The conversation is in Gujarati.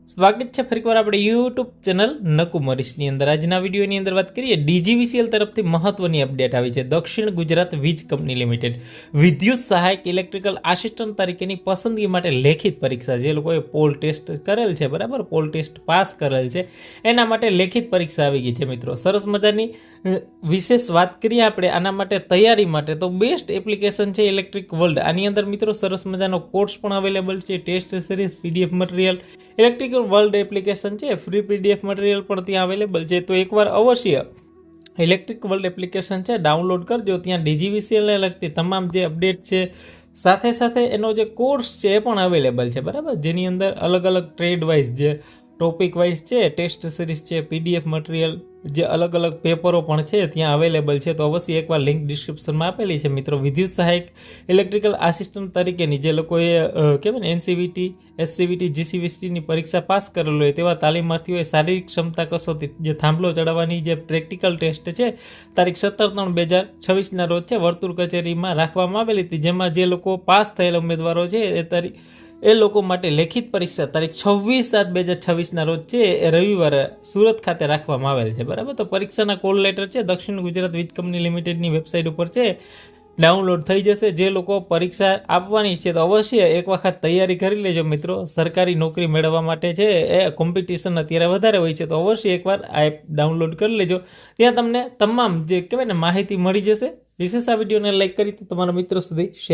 સ્વાગત છે ફરીવાર આપણે યુટ્યુબ ચેનલ નકુમરીશની અંદર। આજના વિડીયોની અંદર વાત કરીએ ડીજીવીસીએલ તરફથી મહત્વની અપડેટ આવી છે। દક્ષિણ ગુજરાત વીજ કંપની લિમિટેડ વિદ્યુત સહાયક ઇલેક્ટ્રિકલ આસિસ્ટન્ટ તરીકેની પસંદગી માટે લેખિત પરીક્ષા, જે લોકોએ પોલ ટેસ્ટ કરેલ છે, બરાબર, પોલ ટેસ્ટ પાસ કરેલ છે, એના માટે લેખિત પરીક્ષા આવી ગઈ છે મિત્રો। સરસ મજાની વિશેષ વાત કરીએ આપણે આના માટે તૈયારી માટે તો બેસ્ટ એપ્લિકેશન છે ઇલેક્ટ્રિક વર્લ્ડ। આની અંદર મિત્રો સરસ મજાનો કોર્સ પણ અવેલેબલ છે, test series, PDF material, electrical world application છે, ફ્રી પીડીએફ મટીરિયલ પણ ત્યાં અવેલેબલ છે। તો એકવાર અવશ્ય ઇલેક્ટ્રિક વર્લ્ડ એપ્લિકેશન છે ડાઉનલોડ કરજો। ત્યાં ડીજીવીસીએલને લગતી તમામ જે અપડેટ છે, સાથે સાથે એનો જે કોર્સ છે એ પણ અવેલેબલ છે, બરાબર, જેની અંદર અલગ અલગ ટ્રેડ વાઇઝ, જે ટોપિક વાઇઝ છે, ટેસ્ટ સિરીઝ છે, પીડીએફ મટીરિયલ, જે અલગ અલગ પેપરો પણ છે ત્યાં અવેલેબલ છે। તો અવશ્ય એકવાર લિંક ડિસ્ક્રિપ્શનમાં આપેલી છે મિત્રો। વિદ્યુત સહાયક ઇલેક્ટ્રિકલ આસિસ્ટન્ટ તરીકેની જે લોકોએ કહેવાય ને એનસીવીટી, એસસીવીટી, જીસીવીસીટીની પરીક્ષા પાસ કરેલો હોય તેવા તાલીમાર્થીઓએ શારીરિક ક્ષમતા કસોટી, જે થાંભલો ચડાવવાની જે પ્રેક્ટિકલ ટેસ્ટ છે, તારીખ 17/3/2026ના રોજ છે વર્તુળ કચેરીમાં રાખવામાં આવેલી હતી, જેમાં જે લોકો પાસ થયેલા ઉમેદવારો છે એ લોકો માટે લેખિત પરીક્ષા તારીખ 26/7/2026ના રોજ છે એ રવિવારે સુરત ખાતે રાખવામાં આવેલ છે, બરાબર। તો પરીક્ષાના કોલ લેટર છે દક્ષિણ ગુજરાત વીજ કંપની લિમિટેડની વેબસાઇટ ઉપર છે ડાઉનલોડ થઈ જશે। જે લોકો પરીક્ષા આપવાની છે તો અવશ્ય એક વખત તૈયારી કરી લેજો મિત્રો। સરકારી નોકરી મેળવવા માટે છે એ કોમ્પિટિશન અત્યારે વધારે હોય છે, તો અવશ્ય એકવાર આ એપ ડાઉનલોડ કરી લેજો। ત્યાં તમને તમામ જે કહેવાય ને માહિતી મળી જશે। વિશેષ આ વિડીયોને લાઈક કરી તમારા મિત્રો સુધી શેર